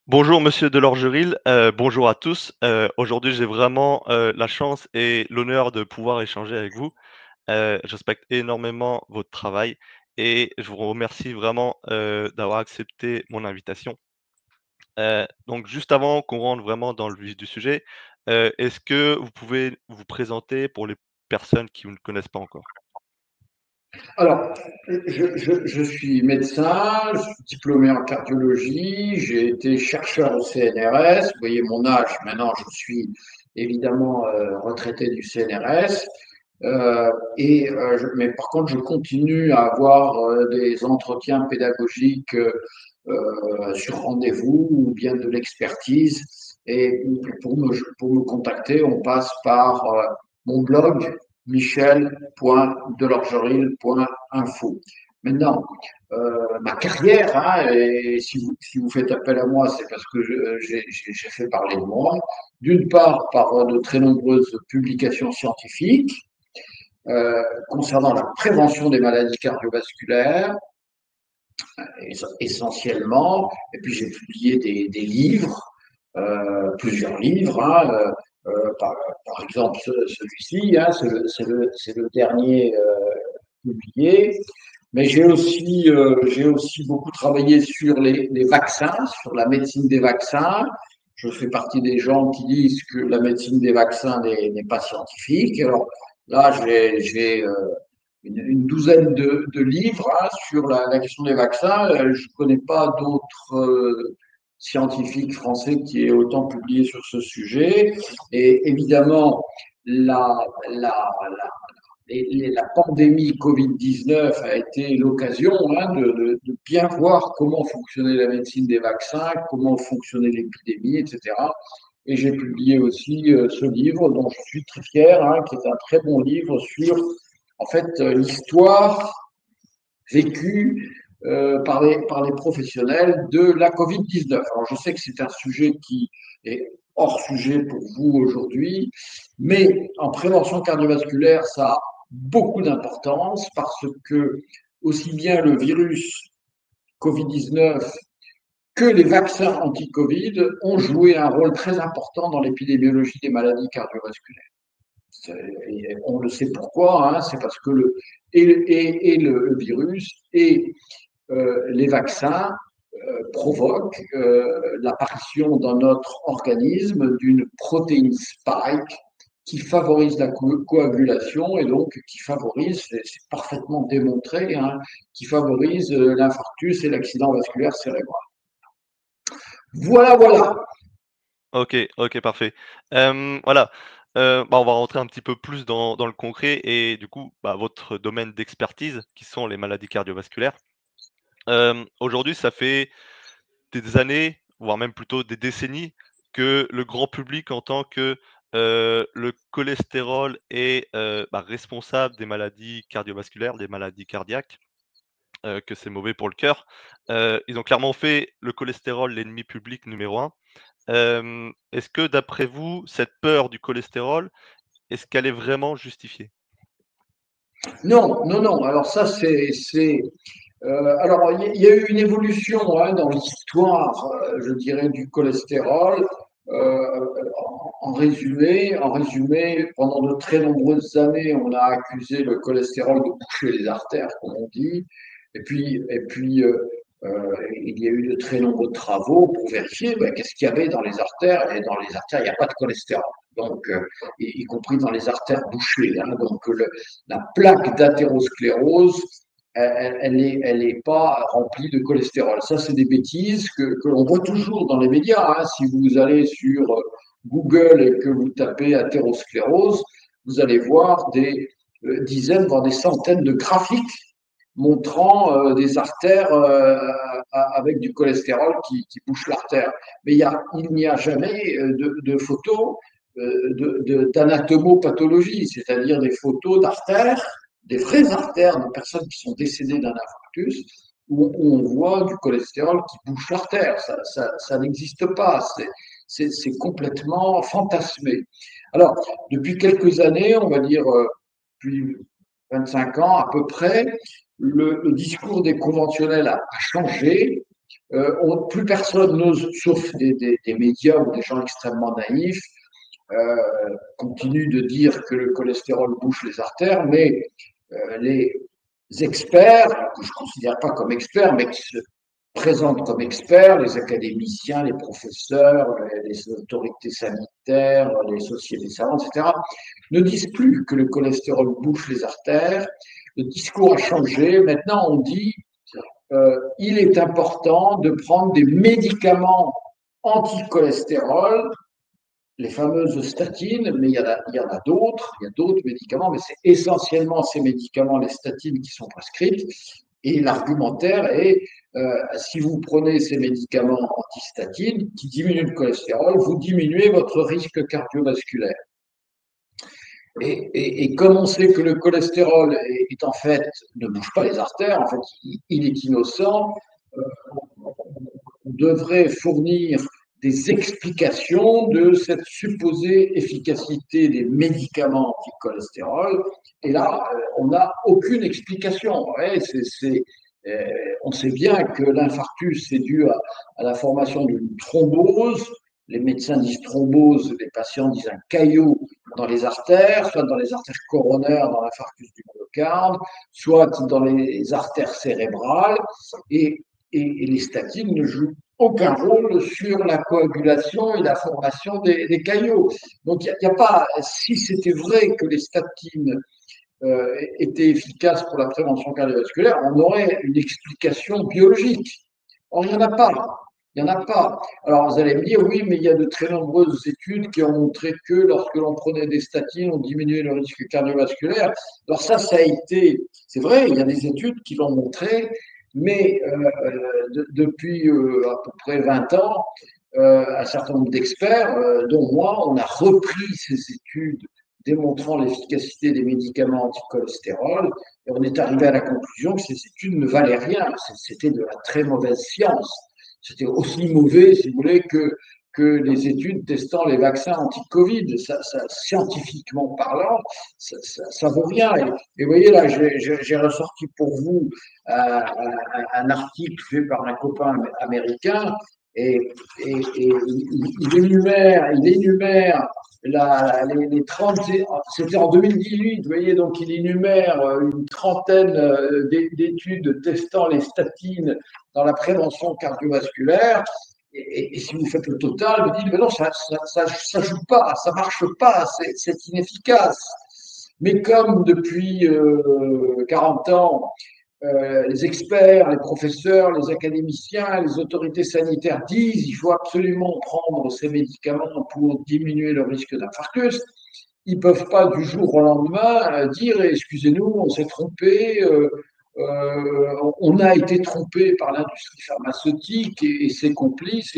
Bonjour monsieur Delorgeril, bonjour à tous. Aujourd'hui, j'ai vraiment, la chance et l'honneur de pouvoir échanger avec vous. Je respecte énormément votre travail et je vous remercie vraiment, d'avoir accepté mon invitation. Donc juste avant qu'on rentre vraiment dans le vif du sujet, est-ce que vous pouvez vous présenter pour les personnes qui vous ne connaissent pas encore? Alors, je suis médecin, je suis diplômé en cardiologie, j'ai été chercheur au CNRS. Vous voyez mon âge, maintenant je suis évidemment retraité du CNRS. Mais par contre, je continue à avoir des entretiens pédagogiques sur rendez-vous ou bien de l'expertise. Et pour me contacter, on passe par mon blog michel.delorgeril.info. Maintenant, ma carrière, hein, et si vous faites appel à moi, c'est parce que j'ai fait parler de moi. D'une part, par de très nombreuses publications scientifiques concernant la prévention des maladies cardiovasculaires, essentiellement. Et puis j'ai publié des livres, plusieurs livres. Hein, par exemple, celui-ci, hein, c'est le dernier publié. Mais j'ai aussi beaucoup travaillé sur les vaccins, sur la médecine des vaccins. Je fais partie des gens qui disent que la médecine des vaccins n'est pas scientifique. Alors là, j'ai une douzaine de livres hein, sur la question des vaccins. Je ne connais pas d'autres scientifiques français qui aient autant publié sur ce sujet. Et évidemment, la, la, la, la pandémie Covid-19 a été l'occasion hein, de bien voir comment fonctionnait la médecine des vaccins, comment fonctionnait l'épidémie, etc. Et j'ai publié aussi ce livre dont je suis très fier, hein, qui est un très bon livre sur en fait l'histoire vécue par les professionnels de la Covid-19. Alors je sais que c'est un sujet qui est hors sujet pour vous aujourd'hui, mais en prévention cardiovasculaire, ça a beaucoup d'importance parce que aussi bien le virus Covid-19 que les vaccins anti-Covid ont joué un rôle très important dans l'épidémiologie des maladies cardiovasculaires. Et on le sait pourquoi, hein, c'est parce que le virus et les vaccins provoquent l'apparition dans notre organisme d'une protéine spike qui favorise la coagulation et donc qui favorise, c'est parfaitement démontré, hein, qui favorise l'infarctus et l'accident vasculaire cérébral. Voilà, voilà. OK, OK, parfait. Voilà, on va rentrer un petit peu plus dans le concret et du coup, votre domaine d'expertise qui sont les maladies cardiovasculaires. Aujourd'hui, ça fait des années, voire même plutôt des décennies, que le grand public entend que, le cholestérol est, responsable des maladies cardiovasculaires, des maladies cardiaques, que c'est mauvais pour le cœur. Ils ont clairement fait le cholestérol l'ennemi public numéro un. Est-ce que d'après vous, cette peur du cholestérol, est-ce qu'elle est vraiment justifiée? Non, non, non. Alors ça, alors, il y a eu une évolution hein, dans l'histoire, je dirais, du cholestérol. En résumé, pendant de très nombreuses années, on a accusé le cholestérol de boucher les artères, comme on dit. Il y a eu de très nombreux travaux pour vérifier ben, qu'est-ce qu'il y avait dans les artères. Et dans les artères, il n'y a pas de cholestérol. Donc, y compris dans les artères bouchées. Hein. Donc, la plaque d'athérosclérose elle est pas remplie de cholestérol. Ça, c'est des bêtises que l'on voit toujours dans les médias. Hein. Si vous allez sur Google et que vous tapez athérosclérose, vous allez voir des dizaines, voire des centaines de graphiques montrant des artères avec du cholestérol qui bouchent l'artère. Mais il n'y a jamais de photos d'anatomopathologie, c'est-à-dire des photos d'artères des vraies artères de personnes qui sont décédées d'un infarctus, où on voit du cholestérol qui bouche l'artère. Ça n'existe pas. C'est complètement fantasmé. Alors, depuis quelques années, on va dire depuis 25 ans à peu près, le discours des conventionnels a changé. plus personne n'ose, sauf des médias ou des gens extrêmement naïfs, continuent de dire que le cholestérol bouche les artères, mais les experts, que je ne considère pas comme experts, mais qui se présentent comme experts, les académiciens, les professeurs, les autorités sanitaires, les sociétés savantes, etc., ne disent plus que le cholestérol bouche les artères. Le discours a changé. Maintenant, on dit il est important de prendre des médicaments anti-cholestérol, les fameuses statines, mais il y en a d'autres, il y a d'autres médicaments, mais c'est essentiellement ces médicaments, les statines, qui sont prescrites. Et l'argumentaire est, si vous prenez ces médicaments antistatines qui diminuent le cholestérol, vous diminuez votre risque cardiovasculaire. Et comme on sait que le cholestérol est en fait, ne bouge pas les artères, en fait, il est innocent, on devrait fournir des explications de cette supposée efficacité des médicaments anti-cholestérol. Et là, on n'a aucune explication. Ouais, on sait bien que l'infarctus est dû à la formation d'une thrombose. Les médecins disent thrombose, les patients disent un caillot dans les artères, soit dans les artères coronaires, dans l'infarctus du myocarde, soit dans les artères cérébrales. Et les statines ne jouent aucun rôle sur la coagulation et la formation des caillots. Donc, il n'y a pas, si c'était vrai que les statines étaient efficaces pour la prévention cardiovasculaire, on aurait une explication biologique. Or, il n'y en a pas. Il n'y en a pas. Alors, vous allez me dire, oui, mais il y a de très nombreuses études qui ont montré que lorsque l'on prenait des statines, on diminuait le risque cardiovasculaire. Alors ça a été, c'est vrai, il y a des études qui l'ont montré, mais depuis à peu près 20 ans, un certain nombre d'experts, dont moi, on a repris ces études démontrant l'efficacité des médicaments anti-cholestérol, et on est arrivé à la conclusion que ces études ne valaient rien. C'était de la très mauvaise science. C'était aussi mauvais, si vous voulez, que les études testant les vaccins anti-Covid. Scientifiquement parlant, ça vaut rien. Et vous voyez, là, j'ai ressorti pour vous un article fait par un copain américain, et il énumère les 30, c'était en 2018, vous voyez, donc il énumère une trentaine d'études testant les statines dans la prévention cardiovasculaire. Et si vous faites le total, vous dites, mais non, ça joue pas, ça marche pas, c'est inefficace. Mais comme depuis 40 ans, les experts, les professeurs, les académiciens, les autorités sanitaires disent qu'il faut absolument prendre ces médicaments pour diminuer le risque d'infarctus, ils ne peuvent pas du jour au lendemain dire excusez-nous, on s'est trompé, on a été trompé par l'industrie pharmaceutique et ses complices,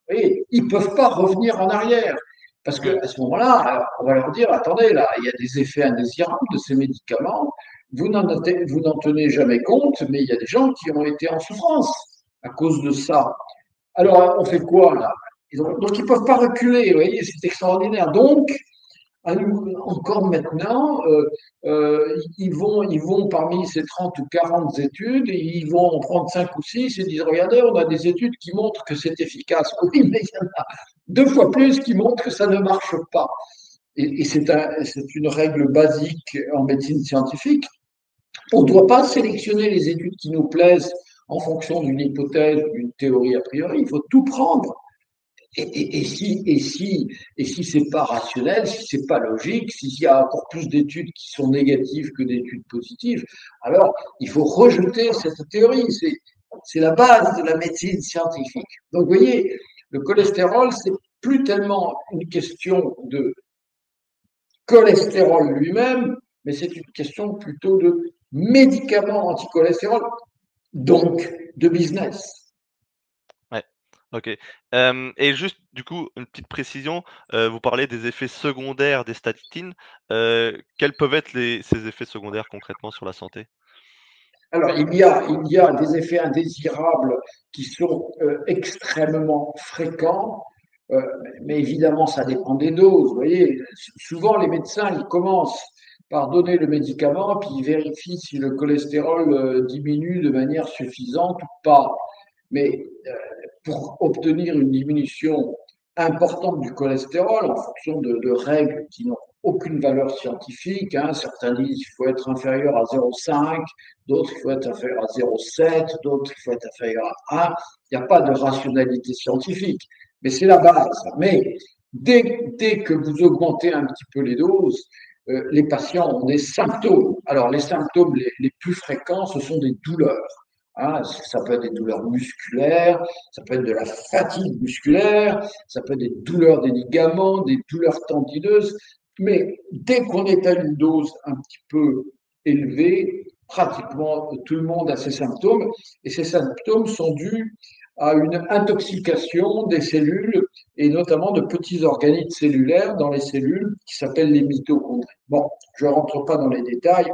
et ils ne peuvent pas revenir en arrière. Parce qu'à ce moment-là, on va leur dire attendez, là, il y a des effets indésirables de ces médicaments, vous n'en tenez jamais compte, mais il y a des gens qui ont été en souffrance à cause de ça. Alors, on fait quoi là? Donc, ils ne peuvent pas reculer, vous voyez, c'est extraordinaire. Donc, encore maintenant, ils vont parmi ces 30 ou 40 études, ils vont en prendre 5 ou 6 et disent regardez, on a des études qui montrent que c'est efficace. Oui, mais il y en a 2 fois plus qui montrent que ça ne marche pas. Et c'est une règle basique en médecine scientifique. On ne doit pas sélectionner les études qui nous plaisent en fonction d'une hypothèse, d'une théorie a priori. Il faut tout prendre. Et si c'est pas rationnel, si c'est pas logique, s'il y a encore plus d'études qui sont négatives que d'études positives, alors il faut rejeter cette théorie. C'est la base de la médecine scientifique. Donc, vous voyez, le cholestérol, c'est plus tellement une question de cholestérol lui-même, mais c'est une question plutôt de médicaments anti-cholestérol, donc de business. Ouais, OK. Et juste du coup, une petite précision, vous parlez des effets secondaires des statines. Quels peuvent être ces effets secondaires concrètement sur la santé? Alors, il y a des effets indésirables qui sont extrêmement fréquents, mais évidemment, ça dépend des doses. Vous voyez, souvent, les médecins, ils commencent par donner le médicament, puis ils vérifient si le cholestérol diminue de manière suffisante ou pas. mais pour obtenir une diminution importante du cholestérol en fonction de règles qui n'ont aucune valeur scientifique. Hein. Certains disent qu'il faut être inférieur à 0,5, d'autres il faut être inférieur à 0,7, d'autres il faut être inférieur à 1. Il n'y a pas de rationalité scientifique, mais c'est la base. Mais dès que vous augmentez un petit peu les doses, les patients ont des symptômes. Alors, les symptômes les plus fréquents, ce sont des douleurs. Hein, ça peut être des douleurs musculaires, ça peut être de la fatigue musculaire, ça peut être des douleurs des ligaments, des douleurs tendineuses. Mais dès qu'on est à une dose un petit peu élevée, pratiquement tout le monde a ces symptômes. Et ces symptômes sont dus à une intoxication des cellules et notamment de petits organites cellulaires dans les cellules qui s'appellent les mitochondries. Bon, je ne rentre pas dans les détails,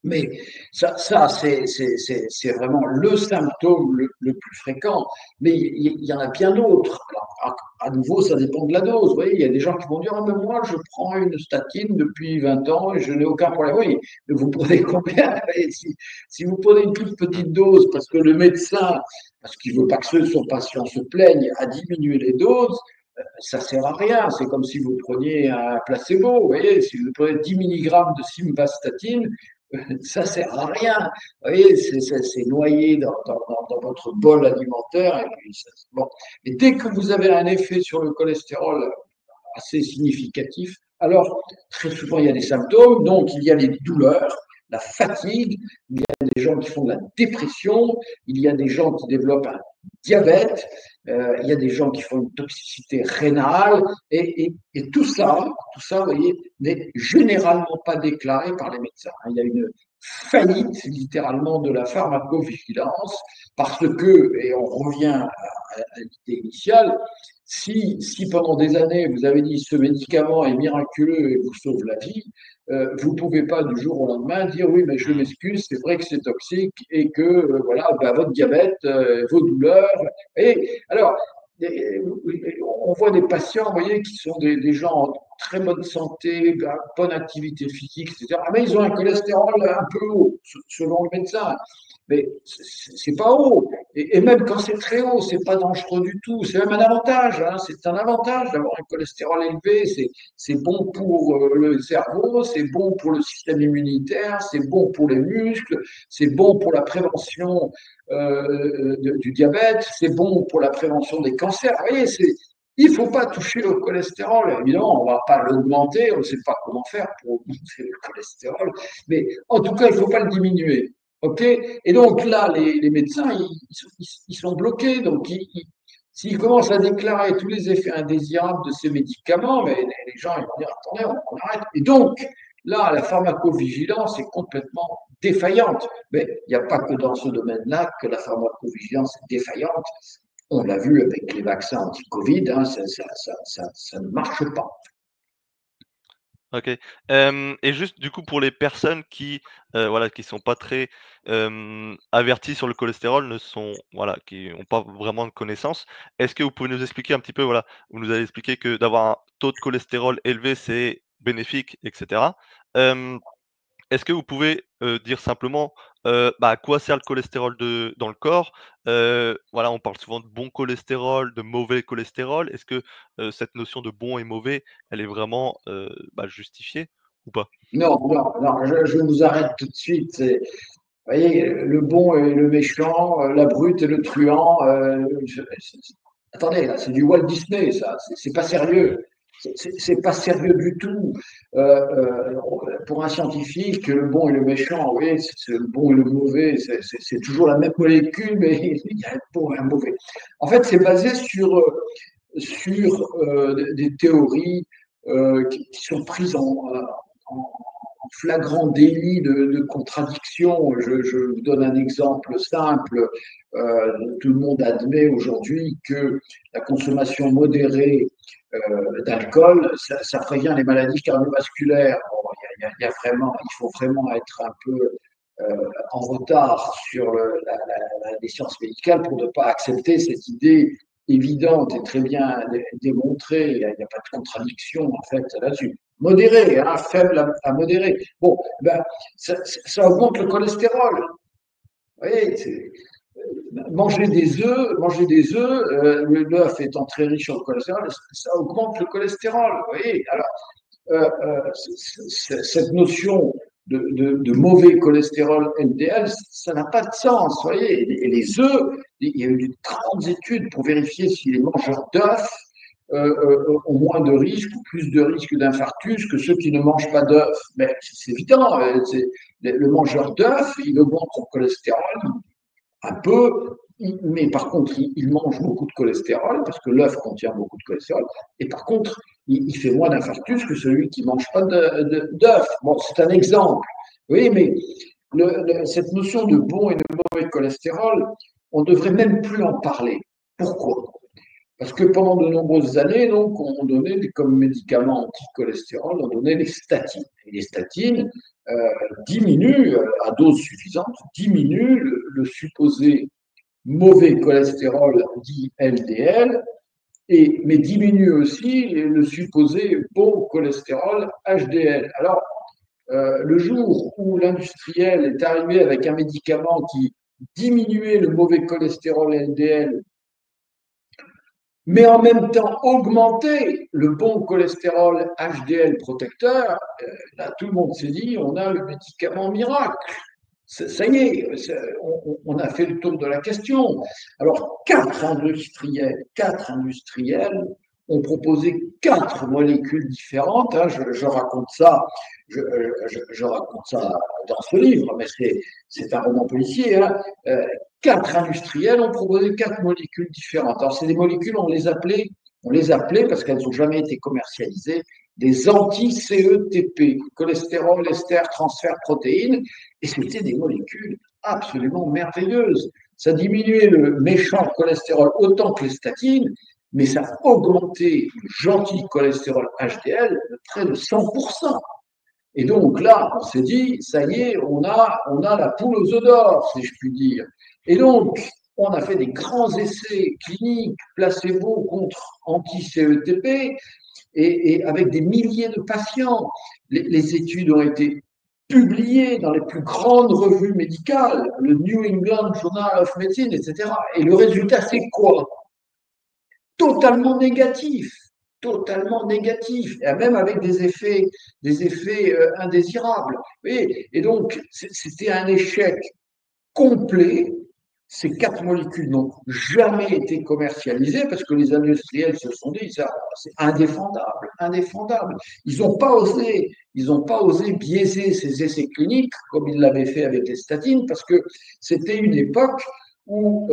mais ça c'est vraiment le symptôme le plus fréquent. Mais il y en a bien d'autres. Alors, à nouveau, ça dépend de la dose. Vous voyez, il y a des gens qui vont dire ah, mais moi, je prends une statine depuis 20 ans et je n'ai aucun problème. Oui, mais vous prenez combien? Si vous prenez une toute petite dose parce que le médecin, parce qu'il ne veut pas que son patient se plaigne, a diminué les doses, ça ne sert à rien. C'est comme si vous preniez un placebo. Vous voyez, si vous prenez 10 mg de simvastatine, ça sert à rien. Vous voyez, c'est noyé dans votre bol alimentaire. Et puis bon. Et dès que vous avez un effet sur le cholestérol assez significatif, alors très souvent il y a des symptômes. Donc il y a les douleurs, la fatigue, il y a des gens qui font de la dépression, il y a des gens qui développent un diabète, il y a des gens qui font une toxicité rénale, et tout ça, vous voyez, n'est généralement pas déclaré par les médecins. Il y a une faillite littéralement de la pharmacovigilance parce que, et on revient à l'idée initiale, si pendant des années vous avez dit ce médicament est miraculeux et vous sauve la vie, vous ne pouvez pas du jour au lendemain dire oui, mais je m'excuse, c'est vrai que c'est toxique et que voilà, ben, votre diabète, vos douleurs. Et alors, on voit des patients, vous voyez, qui sont des gens en très bonne santé, bonne activité physique, etc. Mais ils ont un cholestérol un peu haut, selon le médecin. Mais c'est pas haut. Et même quand c'est très haut, c'est pas dangereux du tout. C'est même un avantage. Hein. C'est un avantage d'avoir un cholestérol élevé. C'est bon pour le cerveau, c'est bon pour le système immunitaire, c'est bon pour les muscles, c'est bon pour la prévention du diabète, c'est bon pour la prévention des cancers. Vous voyez, il ne faut pas toucher au cholestérol. Évidemment, on ne va pas l'augmenter, on ne sait pas comment faire pour augmenter le cholestérol, mais en tout cas, il ne faut pas le diminuer. OK? Et donc là, les médecins, ils sont bloqués. Donc, s'ils commencent à déclarer tous les effets indésirables de ces médicaments, mais les gens ils vont dire attendez, on arrête. Et donc, là, la pharmacovigilance est complètement défaillante. Mais il n'y a pas que dans ce domaine-là que la pharmacovigilance est défaillante. On l'a vu avec les vaccins anti-Covid, hein, ça ne marche pas. OK. Et juste du coup pour les personnes qui, voilà, qui sont pas très, averties sur le cholestérol, voilà, qui ont pas vraiment de connaissances, est-ce que vous pouvez nous expliquer un petit peu, voilà, vous nous avez expliqué que d'avoir un taux de cholestérol élevé, c'est bénéfique et cetera. Est-ce que vous pouvez, dire simplement, à quoi sert le cholestérol dans le corps? Voilà, on parle souvent de bon cholestérol, de mauvais cholestérol. Est-ce que, cette notion de bon et mauvais, elle est vraiment, justifiée ou pas? Non, non, non, je vous arrête tout de suite. Vous voyez, le bon et le méchant, la brute et le truand. Attendez, là, c'est du Walt Disney, ça. C'est pas sérieux. C'est pas sérieux du tout. Pour un scientifique, le bon et le méchant, oui, c'est le bon et le mauvais, c'est toujours la même molécule, mais il y a un bon et un mauvais. En fait, c'est basé sur des théories qui sont prises en flagrant délit de contradiction. Je vous donne un exemple simple. Tout le monde admet aujourd'hui que la consommation modérée d'alcool, ça prévient les maladies cardiovasculaires. Bon, il faut vraiment être un peu en retard sur les sciences médicales pour ne pas accepter cette idée évidente et très bien démontrée. Il n'y a pas de contradiction en fait là-dessus. Modéré, hein, faible à modéré. Bon, ben, ça augmente le cholestérol. Vous voyez, manger des œufs, l'œuf étant très riche en cholestérol, ça augmente le cholestérol. Vous voyez. Alors, cette notion de mauvais cholestérol LDL, ça n'a pas de sens. Vous voyez. Et les œufs, il y a eu de grandes études pour vérifier si les mangeurs d'œufs ont moins de risques ou plus de risques d'infarctus que ceux qui ne mangent pas d'œufs. Mais c'est évident, le mangeur d'œufs, il augmente son cholestérol un peu, mais par contre, il mange beaucoup de cholestérol, parce que l'œuf contient beaucoup de cholestérol, et par contre, il fait moins d'infarctus que celui qui ne mange pas d'œuf. Bon, c'est un exemple. Oui, mais cette notion de bon et de mauvais cholestérol, on ne devrait même plus en parler. Pourquoi? Parce que pendant de nombreuses années, donc, on donnait comme médicaments anti-cholestérol, on donnait les statines. Et les statines diminuent, à dose suffisante, diminuent le supposé mauvais cholestérol dit LDL, mais diminue aussi le supposé bon cholestérol HDL. Alors, le jour où l'industriel est arrivé avec un médicament qui diminuait le mauvais cholestérol LDL, mais en même temps augmenter le bon cholestérol HDL protecteur, là, tout le monde s'est dit, on a le médicament miracle. Ça y est, on a fait le tour de la question. Alors, quatre industriels ont proposé quatre molécules différentes. Hein, je raconte ça, je raconte ça dans ce livre, mais c'est un roman policier. Hein. Quatre industriels ont proposé quatre molécules différentes. Alors, c'est des molécules, on les appelait parce qu'elles n'ont jamais été commercialisées, des anti-CETP, cholestérol, ester, transfert, protéines, et c'était des molécules absolument merveilleuses. Ça diminuait le méchant cholestérol autant que les statines, mais ça augmentait le gentil cholestérol HDL de près de 100%. Et donc là, on s'est dit, ça y est, on a la poule aux œufs d'or, si je puis dire. Et donc, on a fait des grands essais cliniques, placebo contre anti-CETP, et avec des milliers de patients. Les études ont été publiées dans les plus grandes revues médicales, le New England Journal of Medicine, etc. Et le résultat, c'est quoi? Totalement négatif, totalement négatif, et même avec des effets indésirables. Et donc, c'était un échec complet. Ces quatre molécules n'ont jamais été commercialisées parce que les industriels se sont dit, ça, c'est indéfendable, indéfendable. Ils n'ont pas osé biaiser ces essais cliniques comme ils l'avaient fait avec les statines parce que c'était une époque où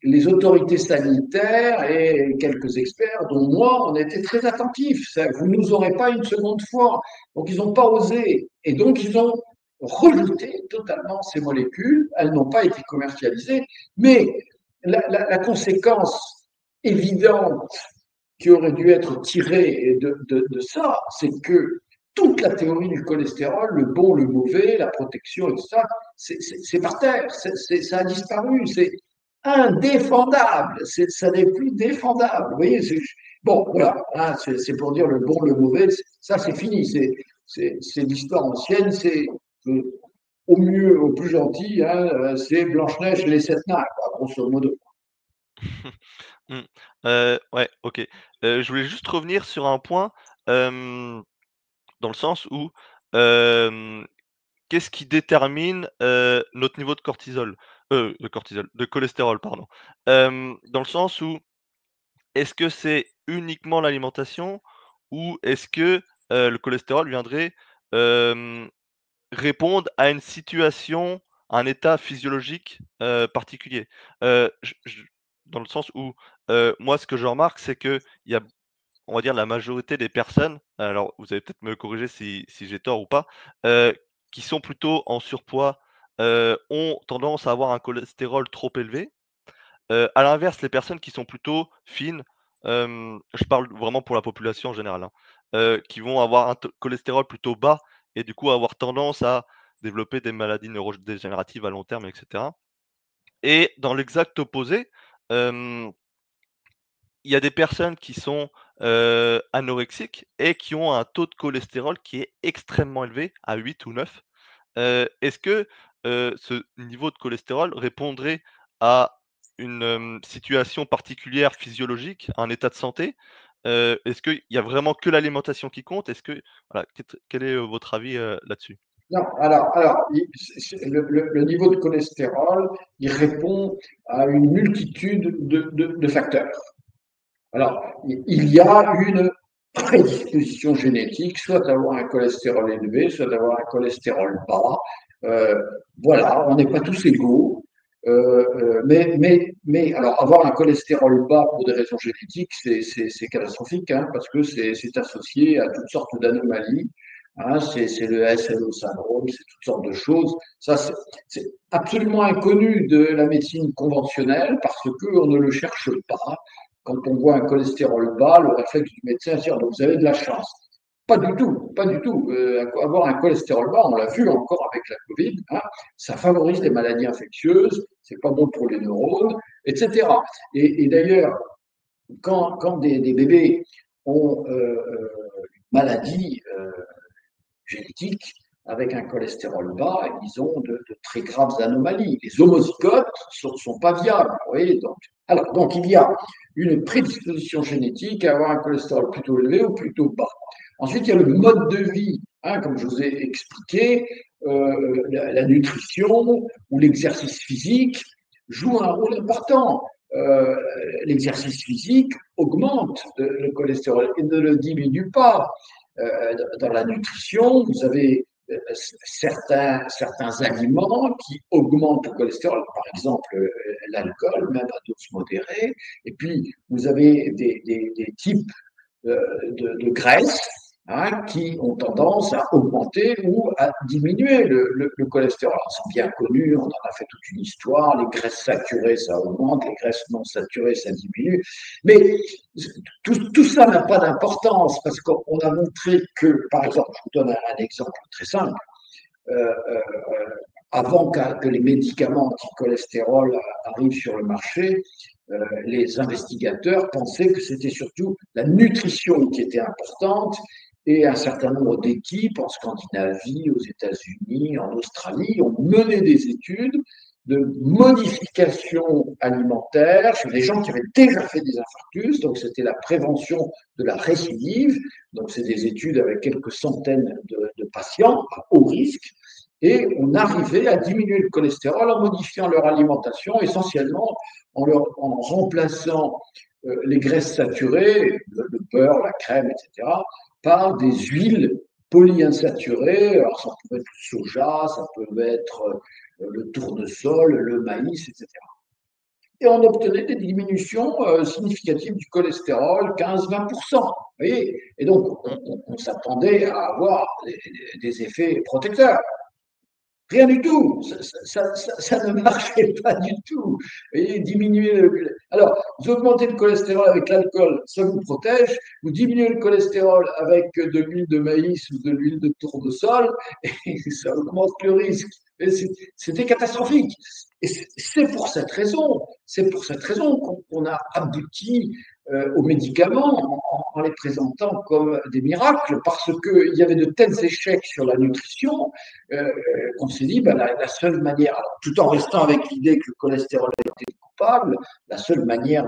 les autorités sanitaires et quelques experts, dont moi, on était très attentifs. Vous ne nous aurez pas une seconde fois. Donc, ils n'ont pas osé. Et donc, ils ont rejeté totalement ces molécules. Elles n'ont pas été commercialisées. Mais la conséquence évidente qui aurait dû être tirée de ça, c'est que toute la théorie du cholestérol, le bon, le mauvais, la protection et tout ça, c'est par terre, ça a disparu, c'est indéfendable, ça n'est plus défendable. Vous voyez, bon, voilà, hein, c'est pour dire le bon, le mauvais, ça c'est fini, c'est l'histoire ancienne, c'est au mieux, au plus gentil, hein, c'est Blanche-Neige et les sept nains, grosso modo. Mmh. Ouais, OK. Je voulais juste revenir sur un point, dans le sens où, hem, qu'est-ce qui détermine, notre niveau de cholestérol, pardon? Dans le sens où, est-ce que c'est uniquement l'alimentation ou est-ce que, le cholestérol viendrait, hem, répondre à une situation, un état physiologique, particulier? Je dans le sens où, moi ce que je remarque, c'est qu'il y a, on va dire, la majorité des personnes, alors vous allez peut-être me corriger si j'ai tort ou pas, qui sont plutôt en surpoids, ont tendance à avoir un cholestérol trop élevé. À l'inverse, les personnes qui sont plutôt fines, je parle vraiment pour la population en général, hein, qui vont avoir un cholestérol plutôt bas et du coup avoir tendance à développer des maladies neurodégénératives à long terme, et cetera. Et dans l'exact opposé, hem il y a des personnes qui sont, anorexiques et qui ont un taux de cholestérol qui est extrêmement élevé, à 8 ou 9. Est-ce que, ce niveau de cholestérol répondrait à une, situation particulière physiologique, un état de santé? Est-ce qu'il y a vraiment que l'alimentation qui compte? Est-ce que voilà, quel est, votre avis, là-dessus? Non, alors le niveau de cholestérol, il répond à une multitude de facteurs. Alors, il y a une prédisposition génétique, soit d'avoir un cholestérol élevé, soit d'avoir un cholestérol bas. Euh, voilà, on n'est pas tous égaux. Mais alors, avoir un cholestérol bas pour des raisons génétiques, c'est catastrophique, hein, parce que c'est associé à toutes sortes d'anomalies. Hein, c'est le SLO syndrome, c'est toutes sortes de choses. Ça, c'est absolument inconnu de la médecine conventionnelle parce qu'on ne le cherche pas. Quand on voit un cholestérol bas, le réflexe du médecin, c'est dire, donc vous avez de la chance. Pas du tout, pas du tout. Avoir un cholestérol bas, on l'a vu encore avec la Covid, hein, ça favorise les maladies infectieuses, c'est pas bon pour les neurones, etc. Et d'ailleurs, quand des bébés ont une maladie génétique avec un cholestérol bas, ils ont de très graves anomalies. Les homozygotes ne sont pas viables. Vous voyez, donc il y a une prédisposition génétique à avoir un cholestérol plutôt élevé ou plutôt bas. Ensuite, il y a le mode de vie, hein, comme je vous ai expliqué, la nutrition ou l'exercice physique joue un rôle important. L'exercice physique augmente le cholestérol et ne le diminue pas. Dans la nutrition, vous avez certains aliments qui augmentent le cholestérol, par exemple l'alcool, même à dose modérée. Et puis, vous avez des types de graisses, hein, qui ont tendance à augmenter ou à diminuer le cholestérol. C'est bien connu, on en a fait toute une histoire, les graisses saturées, ça augmente, les graisses non saturées, ça diminue. Mais tout ça n'a pas d'importance parce qu'on a montré que, par exemple, je vous donne un exemple très simple, euh, euh, avant que les médicaments anti-cholestérol arrivent sur le marché, les investigateurs pensaient que c'était surtout la nutrition qui était importante et un certain nombre d'équipes en Scandinavie, aux États-Unis, en Australie ont mené des études de modification alimentaire chez des gens qui avaient déjà fait des infarctus, donc c'était la prévention de la récidive, donc c'est des études avec quelques centaines de patients à haut risque, et on arrivait à diminuer le cholestérol en modifiant leur alimentation, essentiellement en remplaçant les graisses saturées, le beurre, la crème, etc., par des huiles polyinsaturées. Alors, ça peut être le soja, ça peut être le tournesol, le maïs, etc. Et on obtenait des diminutions significatives du cholestérol, 15-20%. Vous voyez. Et donc, on s'attendait à avoir des effets protecteurs. Rien du tout. Ça ne marchait pas du tout. Et diminuer Alors, vous augmentez le cholestérol avec l'alcool, ça vous protège. Vous diminuez le cholestérol avec de l'huile de maïs ou de l'huile de tournesol, et ça augmente le risque. C'était catastrophique. Et c'est pour cette raison qu'on a abouti aux médicaments en les présentant comme des miracles, parce qu'il y avait de tels échecs sur la nutrition qu'on s'est dit, ben, la seule manière, alors, tout en restant avec l'idée que le cholestérol était coupable, la seule manière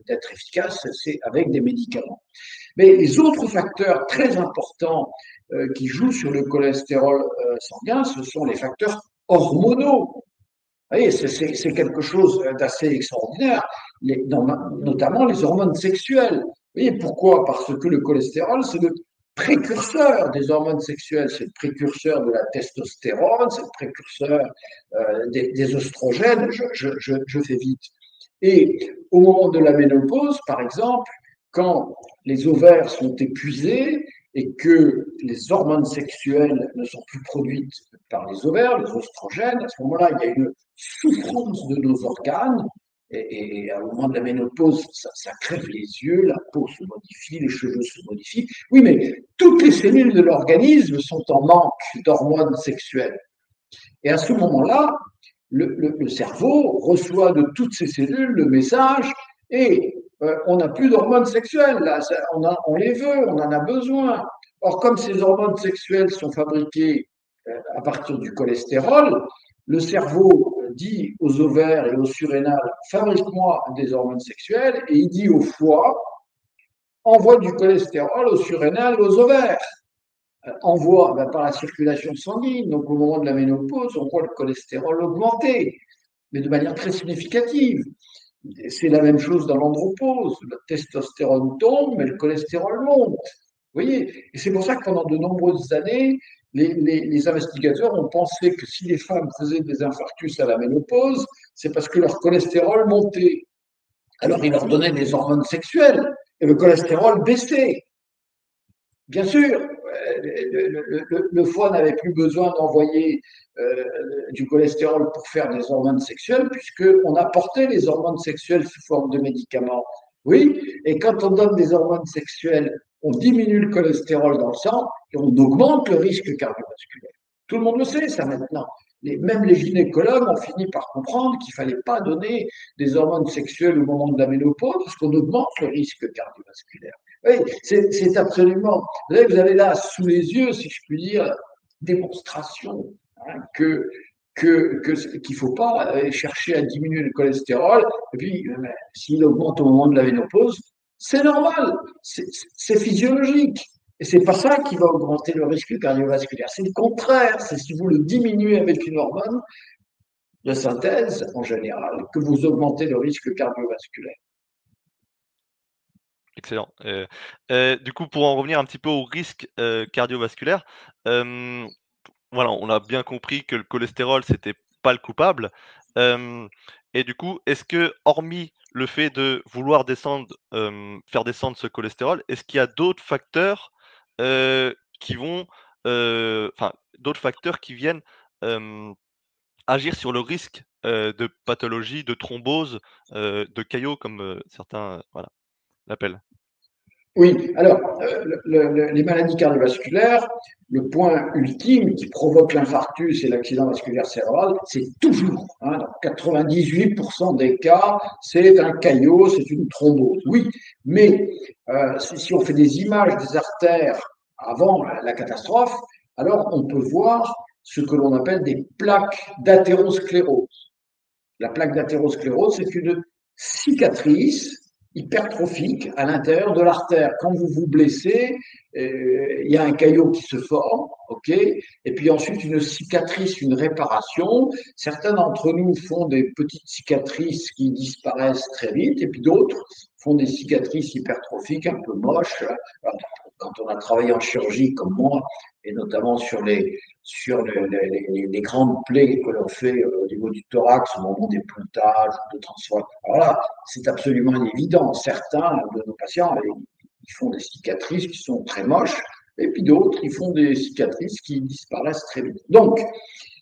d'être efficace, c'est avec des médicaments. Mais les autres facteurs très importants qui jouent sur le cholestérol sanguin, ce sont les facteurs hormonaux. Vous voyez, c'est quelque chose d'assez extraordinaire, notamment les hormones sexuelles. Vous voyez pourquoi? Parce que le cholestérol, c'est le précurseur des hormones sexuelles, c'est le précurseur de la testostérone, c'est le précurseur des oestrogènes, je fais vite. Et au moment de la ménopause, par exemple, quand les ovaires sont épuisés et que les hormones sexuelles ne sont plus produites par les ovaires, les oestrogènes, à ce moment-là, il y a une souffrance de nos organes. Et au moment de la ménopause, ça crève les yeux, la peau se modifie, les cheveux se modifient. Oui, mais toutes les cellules de l'organisme sont en manque d'hormones sexuelles. Et à ce moment-là, le cerveau reçoit de toutes ces cellules le message et on n'a plus d'hormones sexuelles, là, on les veut, on en a besoin. Or, comme ces hormones sexuelles sont fabriquées à partir du cholestérol, le cerveau dit aux ovaires et aux surrénales, fabrique-moi des hormones sexuelles, et il dit au foie, envoie du cholestérol aux surrénales, aux ovaires. Envoie par la circulation sanguine, donc au moment de la ménopause, on voit le cholestérol augmenter, mais de manière très significative. C'est la même chose dans l'andropause. Le testostérone tombe, mais le cholestérol monte. Vous voyez. Et c'est pour ça que pendant de nombreuses années, les investigateurs ont pensé que si les femmes faisaient des infarctus à la ménopause, c'est parce que leur cholestérol montait. Alors ils leur donnaient des hormones sexuelles et le cholestérol baissait. Bien sûr, le foie n'avait plus besoin d'envoyer du cholestérol pour faire des hormones sexuelles, puisqu'on apportait les hormones sexuelles sous forme de médicaments. Oui, et quand on donne des hormones sexuelles, on diminue le cholestérol dans le sang et on augmente le risque cardiovasculaire. Tout le monde le sait, ça maintenant. Même les gynécologues ont fini par comprendre qu'il ne fallait pas donner des hormones sexuelles au moment de la ménopause parce qu'on augmente le risque cardiovasculaire. Oui, c'est absolument. Vous avez là sous les yeux, si je puis dire, démonstration hein, qu'il ne faut pas chercher à diminuer le cholestérol. Et puis, s'il augmente au moment de la ménopause, c'est normal, c'est physiologique. Et c'est pas ça qui va augmenter le risque cardiovasculaire. C'est le contraire. C'est si vous le diminuez avec une hormone de synthèse, en général, que vous augmentez le risque cardiovasculaire. Excellent. Du coup, pour en revenir un petit peu au risque, cardiovasculaire, hem, voilà, on a bien compris que le cholestérol, c'était pas le coupable. Hem et du coup, est-ce que, hormis le fait de vouloir descendre, faire descendre ce cholestérol, est-ce qu'il y a d'autres facteurs, qui vont, enfin, d'autres facteurs qui viennent, agir sur le risque, de pathologie, de thrombose, de caillots comme, certains, voilà, l'appellent? Oui, alors, les maladies cardiovasculaires, le point ultime qui provoque l'infarctus et l'accident vasculaire cérébral, c'est toujours, dans 98% des cas, c'est un caillot, c'est une thrombose. Oui, mais si on fait des images des artères avant la catastrophe, alors on peut voir ce que l'on appelle des plaques d'athérosclérose. La plaque d'athérosclérose, c'est une cicatrice hypertrophique à l'intérieur de l'artère. Quand vous vous blessez, il y a un caillot qui se forme, ok, et puis ensuite une cicatrice, une réparation. Certains d'entre nous font des petites cicatrices qui disparaissent très vite, et puis d'autres font des cicatrices hypertrophiques un peu moches. Quand on a travaillé en chirurgie comme moi, et notamment sur les grandes plaies que l'on fait au niveau du thorax au moment des pontages, de transformations. Alors là, c'est absolument évident. Certains de nos patients, ils font des cicatrices qui sont très moches, et puis d'autres, ils font des cicatrices qui disparaissent très vite. Donc,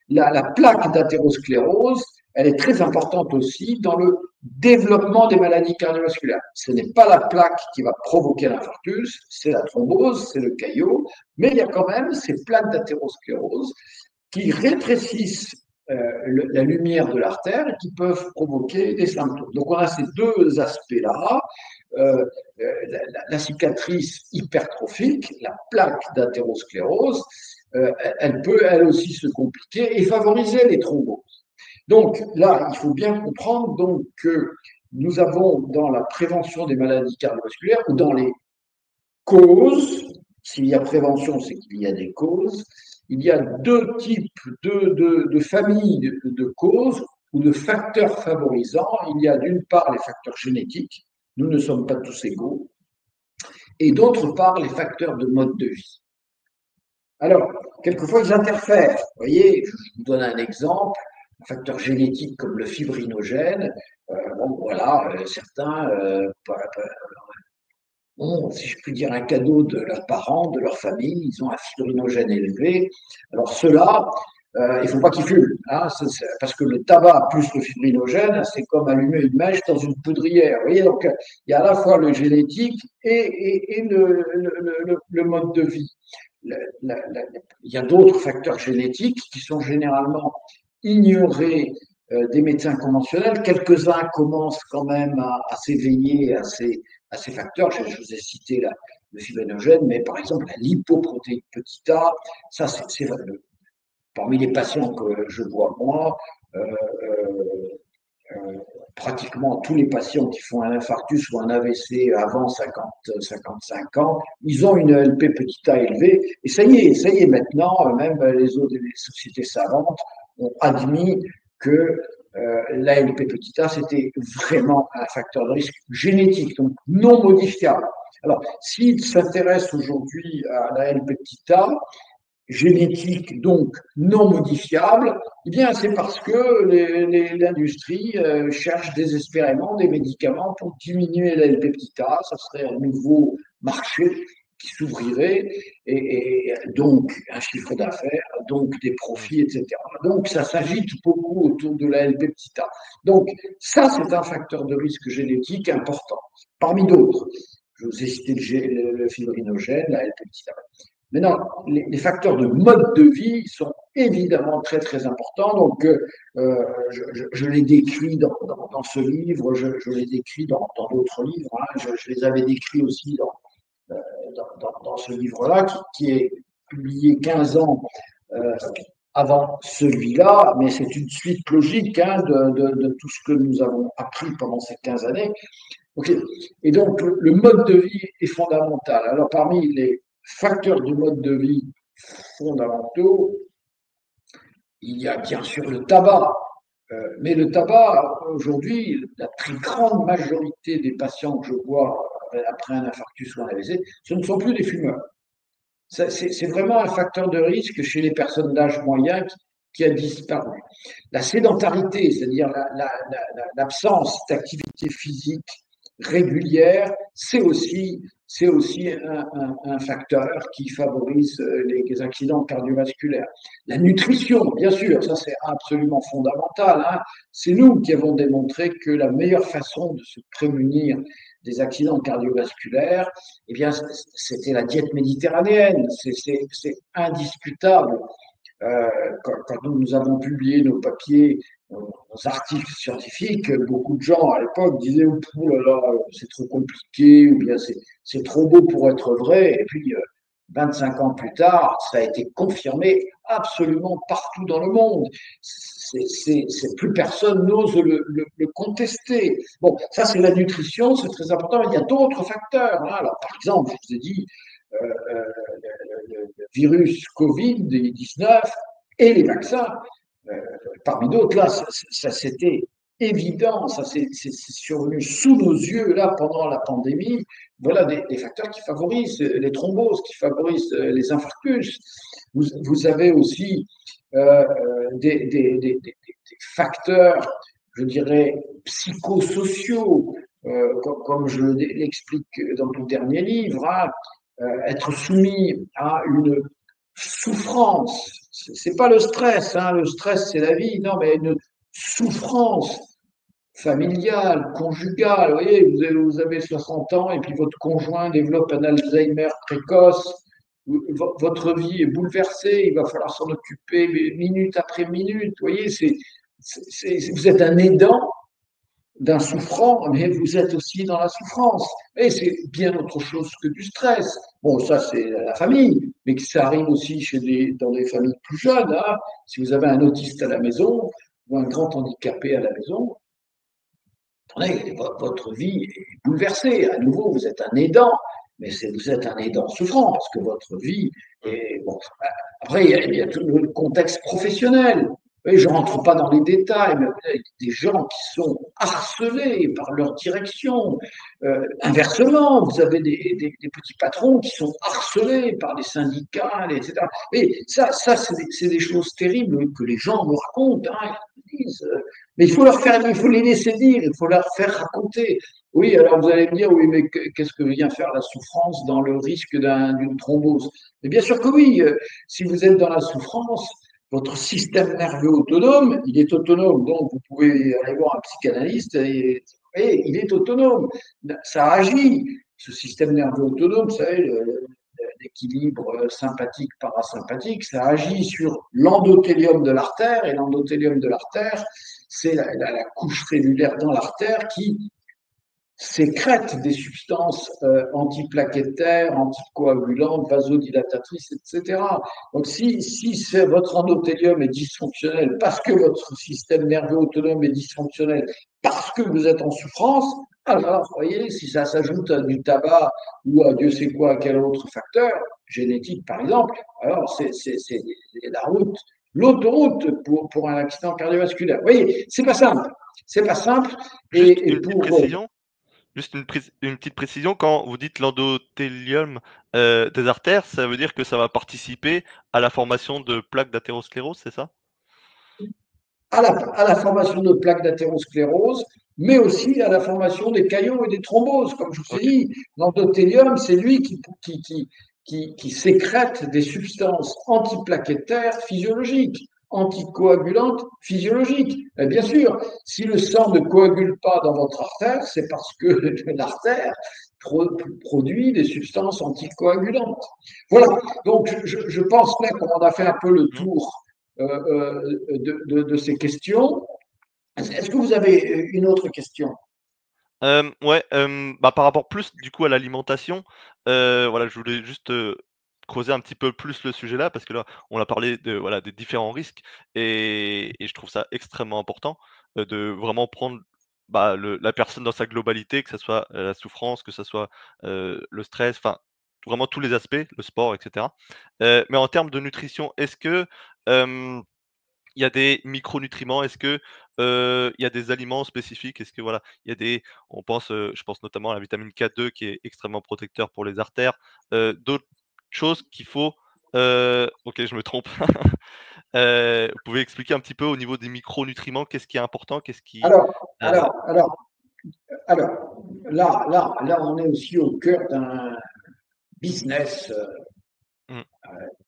la plaque d'athérosclérose, elle est très importante aussi dans le développement des maladies cardiovasculaires. Ce n'est pas la plaque qui va provoquer l'infarctus, c'est la thrombose, c'est le caillot, mais il y a quand même ces plaques d'athérosclérose qui rétrécissent la lumière de l'artère et qui peuvent provoquer des symptômes. Donc on a ces deux aspects-là, la cicatrice hypertrophique, la plaque d'athérosclérose, elle peut elle aussi se compliquer et favoriser les thromboses. Donc là, il faut bien comprendre donc, que nous avons dans la prévention des maladies cardiovasculaires ou dans les causes, s'il y a prévention, c'est qu'il y a des causes, il y a deux types de familles de causes ou de facteurs favorisants. Il y a d'une part les facteurs génétiques, nous ne sommes pas tous égaux, et d'autre part les facteurs de mode de vie. Alors, quelquefois, ils interfèrent. Vous voyez, je vous donne un exemple. Un facteur génétique comme le fibrinogène, bon, voilà, certains ont, si je puis dire, un cadeau de leurs parents, de leur famille, ils ont un fibrinogène élevé. Alors, ceux-là, il ne faut pas qu'ils fument, hein, parce que le tabac plus le fibrinogène, c'est comme allumer une mèche dans une poudrière. Vous voyez, donc il y a à la fois le génétique et le mode de vie. Il y a d'autres facteurs génétiques qui sont généralement ignorés des médecins conventionnels. Quelques-uns commencent quand même à s'éveiller à ces facteurs. Je vous ai cité le fibrinogène, mais par exemple la lipoprotéine petit a, ça c'est parmi les patients que je vois moi, pratiquement tous les patients qui font un infarctus ou un AVC avant 55 ans, ils ont une LP petit a élevée. Et ça y est, maintenant, même les autres les sociétés savantes ont admis que la LP petit a, c'était vraiment un facteur de risque génétique, donc non modifiable. Alors, s'ils s'intéressent aujourd'hui à la LP petit a, génétique, donc non modifiable, eh bien, c'est parce que l'industrie cherche désespérément des médicaments pour diminuer la LP-A. Ça serait un nouveau marché qui s'ouvrirait et donc un chiffre d'affaires, donc des profits, etc. Donc, ça s'agite beaucoup autour de la LP-A. Donc, ça, c'est un facteur de risque génétique important, parmi d'autres. Je vous ai cité le fibrinogène, la LP-A. Maintenant, les facteurs de mode de vie sont évidemment très très importants. Donc, je les décris dans ce livre, je les décris dans d'autres livres. Hein. Je les avais décrits aussi dans ce livre-là, qui est publié 15 ans avant celui-là, mais c'est une suite logique hein, de tout ce que nous avons appris pendant ces 15 années. Okay. Et donc, le mode de vie est fondamental. Alors, parmi les facteurs du mode de vie fondamentaux, il y a bien sûr le tabac. Mais le tabac, aujourd'hui, la très grande majorité des patients que je vois après un infarctus ou un AVC, ce ne sont plus des fumeurs. C'est vraiment un facteur de risque chez les personnes d'âge moyen qui a disparu. La sédentarité, c'est-à-dire l'absence d'activité physique régulière, c'est aussi un facteur qui favorise les accidents cardiovasculaires. La nutrition, bien sûr, ça c'est absolument fondamental. Hein. C'est nous qui avons démontré que la meilleure façon de se prémunir des accidents cardiovasculaires, eh bien, c'était la diète méditerranéenne. C'est indiscutable. Quand nous avons publié nos papiers, nos articles scientifiques, beaucoup de gens à l'époque disaient oh là là, c'est trop compliqué, ou bien c'est trop beau pour être vrai. Et puis, 25 ans plus tard, ça a été confirmé absolument partout dans le monde. Plus personne n'ose le contester. Bon, ça c'est la nutrition, c'est très important. Il y a d'autres facteurs. Hein. Alors, par exemple, je vous ai dit, le virus Covid-19 et les vaccins, parmi d'autres, là, ça c'était évident, ça c'est survenu sous nos yeux là pendant la pandémie. Voilà des facteurs qui favorisent les thromboses, qui favorisent les infarctus. Vous avez aussi des facteurs, je dirais, psychosociaux, comme je l'explique dans le dernier livre, hein, être soumis à une souffrance. C'est pas le stress, hein, le stress c'est la vie, non, mais une souffrance familiale, conjugale. Vous voyez, vous avez 60 ans et puis votre conjoint développe un Alzheimer précoce. Votre vie est bouleversée, il va falloir s'en occuper minute après minute. Vous voyez, vous êtes un aidant d'un souffrant, mais vous êtes aussi dans la souffrance. Et c'est bien autre chose que du stress. Bon, ça, c'est la famille, mais ça arrive aussi dans des familles plus jeunes. Hein. Si vous avez un autiste à la maison ou un grand handicapé à la maison, attendez, votre vie est bouleversée. À nouveau, vous êtes un aidant, mais vous êtes un aidant souffrant parce que votre vie est. Bon. Après, il y a tout le contexte professionnel. Oui, je ne rentre pas dans les détails, mais il y a des gens qui sont harcelés par leur direction. Inversement, vous avez des petits patrons qui sont harcelés par les syndicats, etc. Et ça c'est des choses terribles que les gens me racontent. Hein, ils disent, mais il faut les laisser dire, il faut leur faire raconter. Oui, alors vous allez me dire, oui, mais qu'est-ce que vient faire la souffrance dans le risque d'une thrombose? Mais bien sûr que oui, si vous êtes dans la souffrance, votre système nerveux autonome, il est autonome, donc vous pouvez aller voir un psychanalyste et il est autonome. Ça agit. Ce système nerveux autonome, vous savez, l'équilibre sympathique-parasympathique, ça agit sur l'endothélium de l'artère, et l'endothélium de l'artère, c'est la couche cellulaire dans l'artère qui sécrètent des substances antiplaquettaires, anticoagulantes, vasodilatatrices, etc. Donc, si votre endothélium est dysfonctionnel parce que votre système nerveux autonome est dysfonctionnel, parce que vous êtes en souffrance, alors, vous voyez, si ça s'ajoute à du tabac ou à Dieu sait quoi, à quel autre facteur, génétique par exemple, alors c'est la route, l'autoroute pour un accident cardiovasculaire. Vous voyez, c'est pas simple. C'est pas simple. Juste Et une petite pour précision. Juste une petite précision, quand vous dites l'endothélium, des artères, ça veut dire que ça va participer à la formation de plaques d'athérosclérose, c'est ça? à la formation de plaques d'athérosclérose, mais aussi à la formation des caillots et des thromboses. Comme je vous ai OK. dit, l'endothélium, c'est lui qui sécrète des substances antiplaquettaires physiologiques, anticoagulantes physiologiques. Et bien sûr, si le sang ne coagule pas dans votre artère, c'est parce que l'artère produit des substances anticoagulantes. Voilà, donc je pense là qu'on a fait un peu le Mmh. tour de ces questions. Est-ce que vous avez une autre question? Ouais, bah, par rapport plus du coup à l'alimentation, voilà, je voulais juste, creuser un petit peu plus le sujet là, parce que là, on a parlé de voilà, des différents risques et je trouve ça extrêmement important, de vraiment prendre, bah, le la personne dans sa globalité, que ça soit, la souffrance, que ça soit, le stress, enfin, vraiment tous les aspects, le sport et cetera. Mais en termes de nutrition, est-ce que, hem il y a des micronutriments? Est-ce que, il y a des aliments spécifiques? Est-ce que voilà, il y a des on pense, je pense notamment à la vitamine K2 qui est extrêmement protecteur pour les artères, d'autres choses qu'il faut, OK, je me trompe. Vous pouvez expliquer un petit peu au niveau des micronutriments, qu'est-ce qui est important? Qu'est-ce qui, Alors, heu alors, alors, alors, là, on est aussi au cœur d'un business. mmh,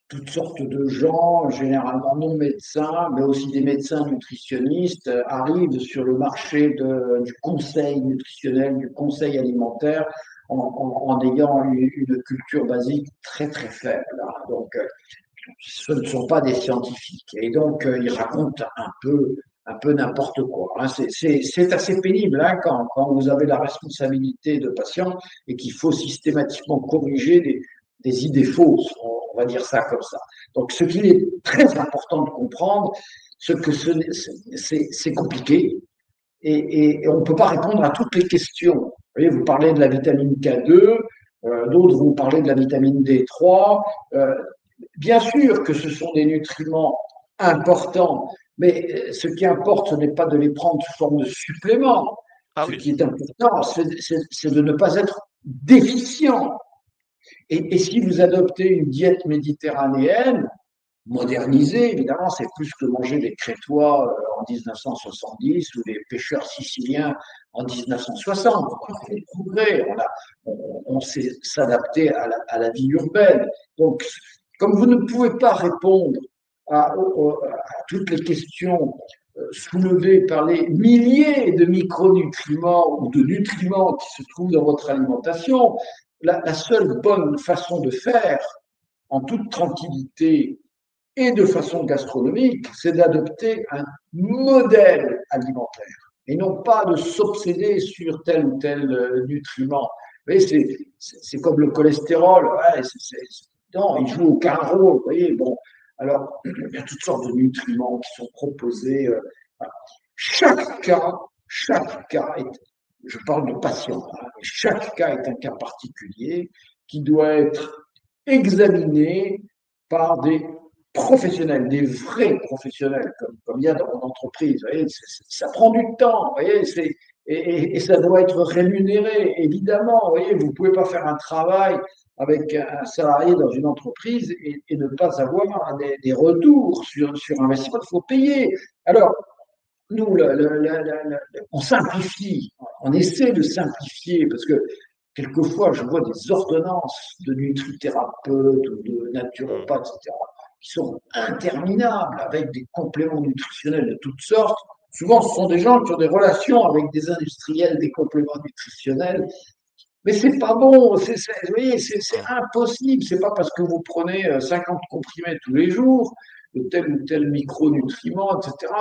Toutes sortes de gens, généralement non médecins, mais aussi des médecins nutritionnistes, arrivent sur le marché du conseil nutritionnel, du conseil alimentaire, en ayant une culture basique très très faible. Donc, ce ne sont pas des scientifiques. Et donc, ils racontent un peu n'importe quoi. Hein. C'est assez pénible hein, quand vous avez la responsabilité de patients et qu'il faut systématiquement corriger des idées fausses, on va dire ça comme ça. Donc, ce qu'il est très important de comprendre, c'est que c'est compliqué et on ne peut pas répondre à toutes les questions. Vous voyez, vous parlez de la vitamine K2, d'autres vont parler de la vitamine D3. Bien sûr que ce sont des nutriments importants, mais ce qui importe, ce n'est pas de les prendre sous forme de suppléments. ah Ce oui. qui est important, c'est de ne pas être déficient. Et si vous adoptez une diète méditerranéenne, modernisée, évidemment, c'est plus que manger des Crétois en 1970 ou des pêcheurs siciliens en 1960. On a fait des progrès, on sait s'adapter à la vie urbaine. Donc, comme vous ne pouvez pas répondre à toutes les questions soulevées par les milliers de micronutriments ou de nutriments qui se trouvent dans votre alimentation, la seule bonne façon de faire en toute tranquillité et de façon gastronomique, c'est d'adopter un modèle alimentaire et non pas de s'obséder sur tel ou tel nutriment. Vous voyez, c'est comme le cholestérol. Ouais, non, il joue aucun rôle. Vous voyez, bon. Alors, il y a toutes sortes de nutriments qui sont proposés. Chaque cas, chaque cas est, je parle de patient, hein, chaque cas est un cas particulier qui doit être examiné par des professionnels, des vrais professionnels, comme il y a dans l'entreprise. Vous voyez, ça prend du temps, vous voyez, et ça doit être rémunéré, évidemment. Vous voyez, vous ne pouvez pas faire un travail avec un salarié dans une entreprise et ne pas avoir des retours sur investissement. Il faut payer. Alors, nous, on simplifie, on essaie de simplifier, parce que quelquefois, je vois des ordonnances de nutrithérapeutes ou de Mmh. naturopathes, etc., qui sont interminables, avec des compléments nutritionnels de toutes sortes. Souvent, ce sont des gens qui ont des relations avec des industriels des compléments nutritionnels, mais c'est pas bon, vous voyez, c'est Mmh. impossible. C'est pas parce que vous prenez 50 comprimés tous les jours de tel ou tel micronutriment, etc.,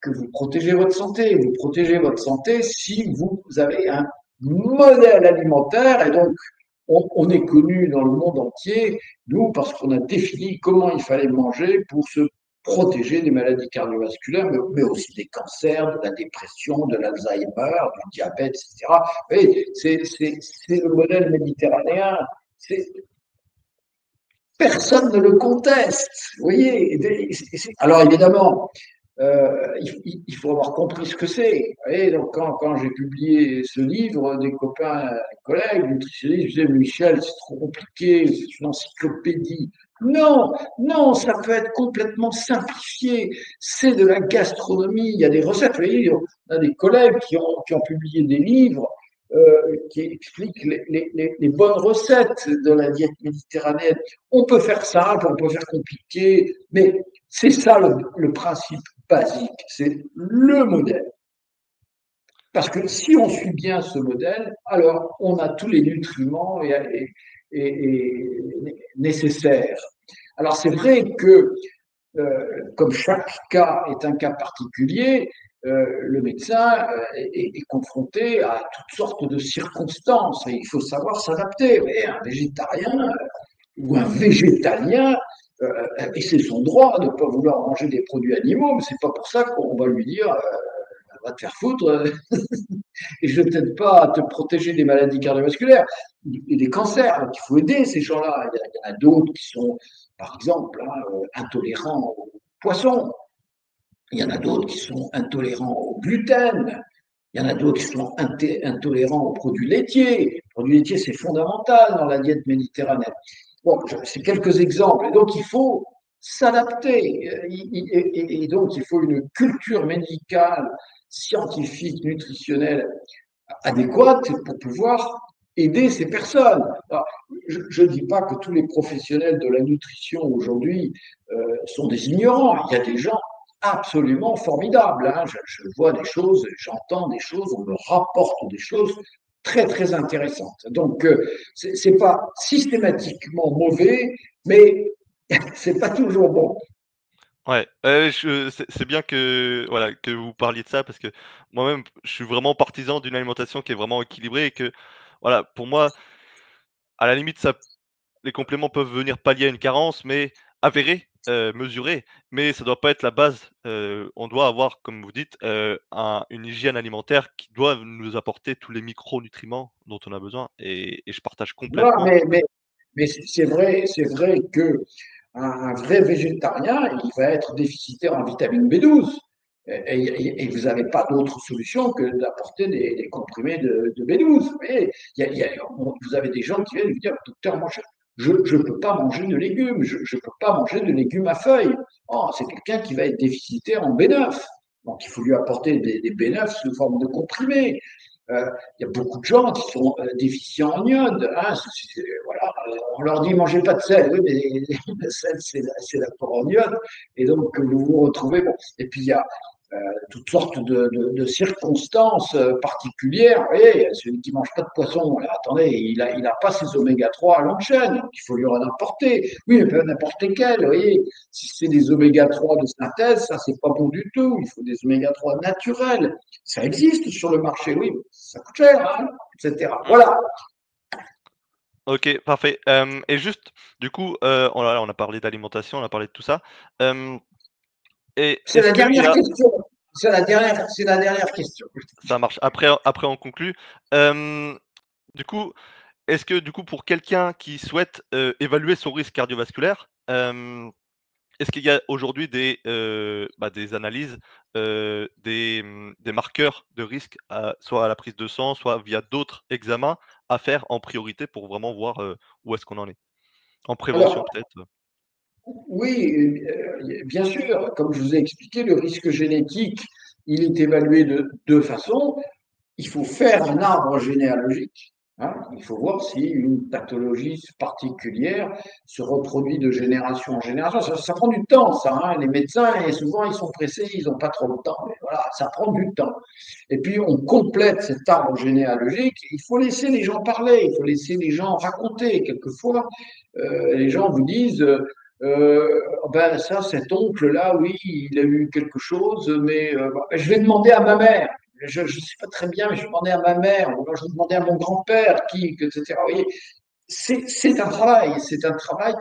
que vous protégez votre santé. Vous protégez votre santé si vous avez un modèle alimentaire. Et donc, on est connu dans le monde entier, nous, parce qu'on a défini comment il fallait manger pour se protéger des maladies cardiovasculaires, mais aussi des cancers, de la dépression, de l'Alzheimer, du diabète, etc. Et c'est le modèle méditerranéen. Personne ne le conteste. Vous voyez. Alors évidemment, il faut avoir compris ce que c'est. Et donc, quand j'ai publié ce livre, des copains, des collègues nutritionnistes disaient Michel, c'est trop compliqué, c'est une encyclopédie. Non, non, ça peut être complètement simplifié. C'est de la gastronomie. Il y a des recettes. Vous voyez, on a des collègues qui ont publié des livres qui expliquent les bonnes recettes de la diète méditerranéenne. On peut faire simple, on peut faire compliqué, mais c'est ça le principe basique, c'est le modèle. Parce que si on suit bien ce modèle, alors on a tous les nutriments nécessaires. Alors c'est vrai que comme chaque cas est un cas particulier, le médecin est confronté à toutes sortes de circonstances et il faut savoir s'adapter. Un végétarien ou un végétalien, et c'est son droit de ne pas vouloir manger des produits animaux, mais c'est pas pour ça qu'on va lui dire va te faire foutre et je ne t'aide pas à te protéger des maladies cardiovasculaires et des cancers. Donc il faut aider ces gens-là. Il y en a d'autres qui sont, par exemple, intolérants aux poissons. Il y en a d'autres qui sont intolérants au gluten. Il y en a d'autres qui sont intolérants aux produits laitiers. Les produits laitiers, c'est fondamental dans la diète méditerranéenne. Bon, c'est quelques exemples. Et donc, il faut s'adapter. Et donc, il faut une culture médicale, scientifique, nutritionnelle adéquate pour pouvoir aider ces personnes. Alors, je ne dis pas que tous les professionnels de la nutrition aujourd'hui sont des ignorants. Il y a des gens absolument formidables. Hein. Je vois des choses, j'entends des choses, on me rapporte des choses très très intéressantes. Donc, c'est pas systématiquement mauvais, mais c'est pas toujours bon. Ouais, c'est bien que, voilà, que vous parliez de ça parce que moi-même, je suis vraiment partisan d'une alimentation qui est vraiment équilibrée et que, voilà, pour moi, à la limite, ça les compléments peuvent venir pallier à une carence, mais avérée, mesurée, mais ça doit pas être la base. On doit avoir, comme vous dites, une hygiène alimentaire qui doit nous apporter tous les micronutriments dont on a besoin et je partage Voilà, complètement. mais c'est vrai que un vrai végétarien, il va être déficitaire en vitamine B12. Et vous n'avez pas d'autre solution que d'apporter des comprimés de B12. Mais vous avez des gens qui viennent vous dire, docteur, moi, je ne peux pas manger de légumes, je ne peux pas manger de légumes à feuilles. Oh, c'est quelqu'un qui va être déficitaire en B9. Donc, il faut lui apporter des B9 sous forme de comprimés. Il y a beaucoup de gens qui sont déficients en iode. Hein, voilà, on leur dit mangez pas de sel. Oui, mais le sel, c'est l'apport en iode. Et donc, vous vous retrouvez. Bon. Et puis, il y a toutes sortes de circonstances particulières. Et celui qui mange pas de poisson, là, attendez, il a pas ses oméga 3 à longue chaîne, donc il faut lui en apporter. Oui, mais pas n'importe lesquels, vous voyez. Si c'est des oméga 3 de synthèse, ça, c'est pas bon du tout. Il faut des oméga 3 naturels. Ça existe sur le marché, oui, mais ça coûte cher, hein, etc. Mmh. Voilà. OK, parfait. Et juste, du coup, on a parlé d'alimentation, on a parlé de tout ça. Hem et C'est est-ce la qu'il y dernière a question. C'est la dernière question. ça marche, après on conclut. Du coup, est-ce que, du coup, pour quelqu'un qui souhaite, évaluer son risque cardiovasculaire, est-ce qu'il y a aujourd'hui des analyses, des marqueurs de risque soit à la prise de sang, soit via d'autres examens à faire en priorité pour vraiment voir, où est-ce qu'on en est? En prévention Alors, peut-être? oui, bien sûr, comme je vous ai expliqué, le risque génétique, il est évalué de deux façons. Il faut faire un arbre généalogique. Hein. Il faut voir si une pathologie particulière se reproduit de génération en génération. Ça prend du temps, ça. Hein. Les médecins, et souvent, ils sont pressés, ils n'ont pas trop de temps. Mais voilà, ça prend du temps. Et puis, on complète cet arbre généalogique. Il faut laisser les gens parler, il faut laisser les gens raconter. Quelquefois, les gens vous disent ben ça, cet oncle-là, oui, il a eu quelque chose, mais je vais demander à ma mère. je ne sais pas très bien, mais je demandais à ma mère, ou alors je demandais à mon grand-père, etc. Vous voyez, c'est un travail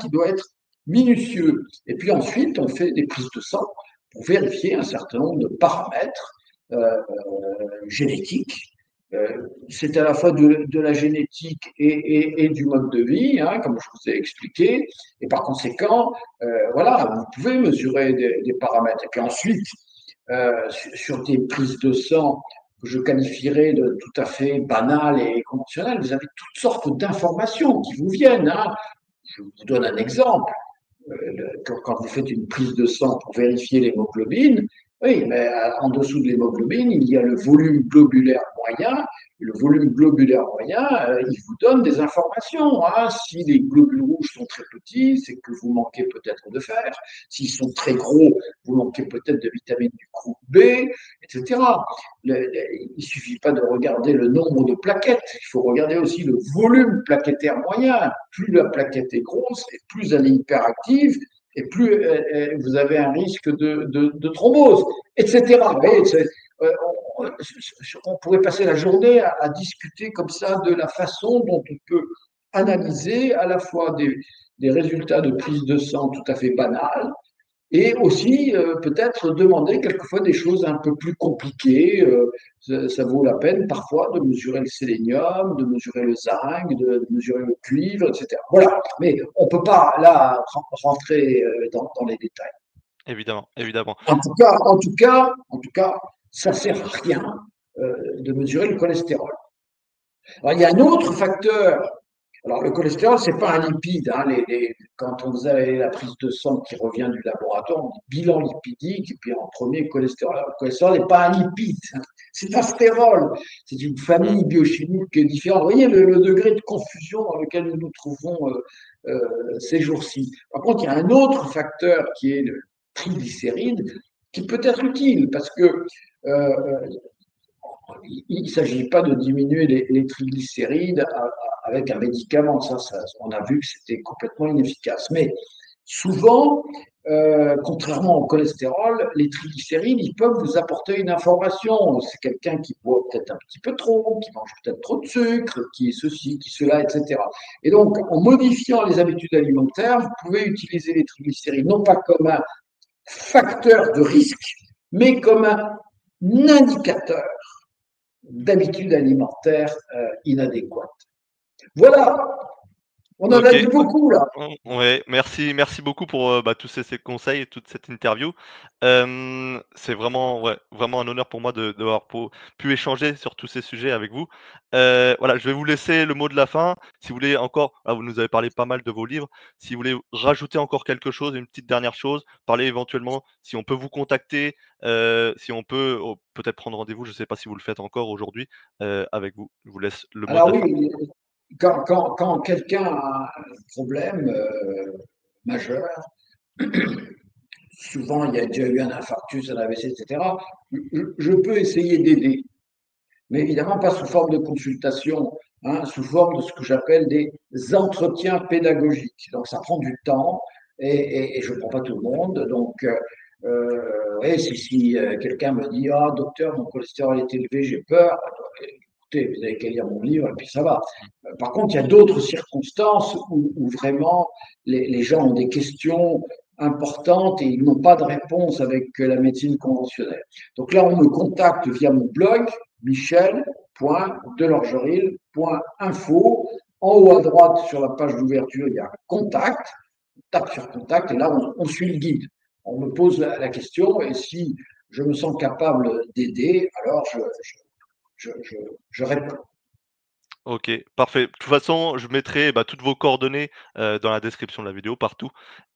qui doit être minutieux. Et puis ensuite, on fait des prises de sang pour vérifier un certain nombre de paramètres génétiques. C'est à la fois de la génétique et du mode de vie, hein, comme je vous ai expliqué. Et par conséquent, voilà, vous pouvez mesurer des paramètres. Et puis ensuite, sur des prises de sang que je qualifierais de tout à fait banales et conventionnelles, vous avez toutes sortes d'informations qui vous viennent. Hein. Je vous donne un exemple. Quand vous faites une prise de sang pour vérifier l'hémoglobine, oui, mais en dessous de l'hémoglobine, il y a le volume globulaire moyen. Le volume globulaire moyen, il vous donne des informations. Hein. Si les globules rouges sont très petits, c'est que vous manquez peut-être de fer. S'ils sont très gros, vous manquez peut-être de vitamine du groupe B, etc. Il ne suffit pas de regarder le nombre de plaquettes, il faut regarder aussi le volume plaquettaire moyen. Plus la plaquette est grosse, et plus elle est hyperactive, et plus vous avez un risque de thrombose, etc. On pourrait passer la journée à discuter comme ça de la façon dont on peut analyser à la fois des résultats de prise de sang tout à fait banals, et aussi peut-être demander quelquefois des choses un peu plus compliquées. Ça vaut la peine parfois de mesurer le sélénium, de mesurer le zinc, de mesurer le cuivre, etc. Voilà, mais on ne peut pas là rentrer dans les détails. Évidemment, évidemment. En tout cas, ça ne sert à rien de mesurer le cholestérol. Alors, il y a un autre facteur. Alors, le cholestérol, ce n'est pas un lipide. Hein. Quand vous avez la prise de sang qui revient du laboratoire, on dit bilan lipidique, et puis en premier, cholestérol. Alors, le cholestérol n'est pas un lipide, hein. C'est un stérol. C'est une famille biochimique différente. Vous voyez le degré de confusion dans lequel nous nous trouvons ces jours-ci. Par contre, il y a un autre facteur qui est le triglycéride, qui peut être utile, parce que il ne s'agit pas de diminuer les triglycérides avec un médicament. On a vu que c'était complètement inefficace. Mais souvent, contrairement au cholestérol, les triglycérides, ils peuvent vous apporter une information. C'est quelqu'un qui boit peut-être un petit peu trop, qui mange peut-être trop de sucre, qui est ceci, qui cela, etc. Et donc, en modifiant les habitudes alimentaires, vous pouvez utiliser les triglycérides non pas comme un facteur de risque, mais comme un indicateur d'habitudes alimentaires inadéquates. Voilà, on en a OK. dit beaucoup là. Ouais, merci beaucoup pour, tous ces conseils et toute cette interview. C'est vraiment, ouais, vraiment un honneur pour moi de d'avoir pu échanger sur tous ces sujets avec vous. Voilà, je vais vous laisser le mot de la fin. Si vous voulez encore, vous nous avez parlé pas mal de vos livres. Si vous voulez rajouter encore quelque chose, une petite dernière chose, parler éventuellement si on peut vous contacter, si on peut, peut-être prendre rendez-vous, je ne sais pas si vous le faites encore aujourd'hui, avec vous. Je vous laisse le mot de Alors la fin. oui, quand quelqu'un a un problème majeur, souvent il y a déjà eu un infarctus, un AVC, etc., je peux essayer d'aider, mais évidemment pas sous forme de consultation, hein, sous forme de ce que j'appelle des entretiens pédagogiques. Donc ça prend du temps et je ne prends pas tout le monde. Donc, ouais, si quelqu'un me dit ah, docteur, mon cholestérol est élevé, j'ai peur, écoutez, vous n'avez qu'à lire mon livre et puis ça va. Par contre, il y a d'autres circonstances où vraiment les gens ont des questions importantes et ils n'ont pas de réponse avec la médecine conventionnelle. Donc là, on me contacte via mon blog michel.delorgeril.info. En haut à droite, sur la page d'ouverture, il y a contact. On tape sur contact et là, on suit le guide. On me pose la question et si je me sens capable d'aider, alors je réponds. OK, parfait. De toute façon, je mettrai, toutes vos coordonnées, dans la description de la vidéo, partout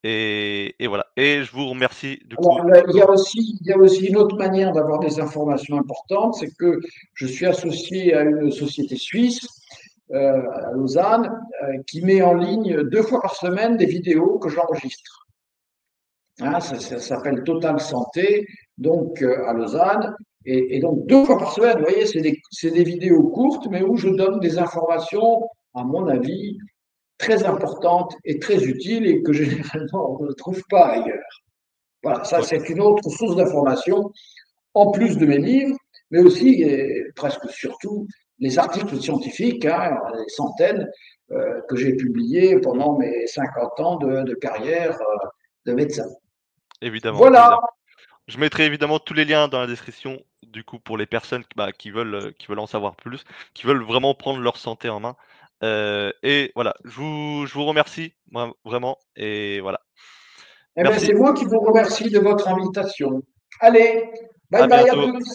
et voilà et je vous remercie du coup. Alors, il y a aussi une autre manière d'avoir des informations importantes, c'est que je suis associé à une société suisse à Lausanne qui met en ligne 2 fois par semaine des vidéos que j'enregistre. Hein, ça s'appelle Total Santé, donc à Lausanne. Et donc 2 fois par semaine, vous voyez, c'est des vidéos courtes, mais où je donne des informations, à mon avis, très importantes et très utiles et que généralement on ne trouve pas ailleurs. Voilà, ça OK, c'est une autre source d'information, en plus de mes livres. mais aussi, et presque surtout, les articles scientifiques, hein, des centaines, que j'ai publiés pendant mes 50 ans de carrière de médecin. Évidemment, Voilà. évidemment. Je mettrai évidemment tous les liens dans la description, du coup, pour les personnes, bah, qui veulent en savoir plus, qui veulent vraiment prendre leur santé en main. Et voilà, je vous remercie, vraiment et voilà. Eh bien, Merci, c'est moi qui vous remercie de votre invitation. Allez, bye à bye à bientôt, tous.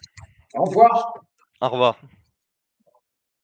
Au revoir. au revoir.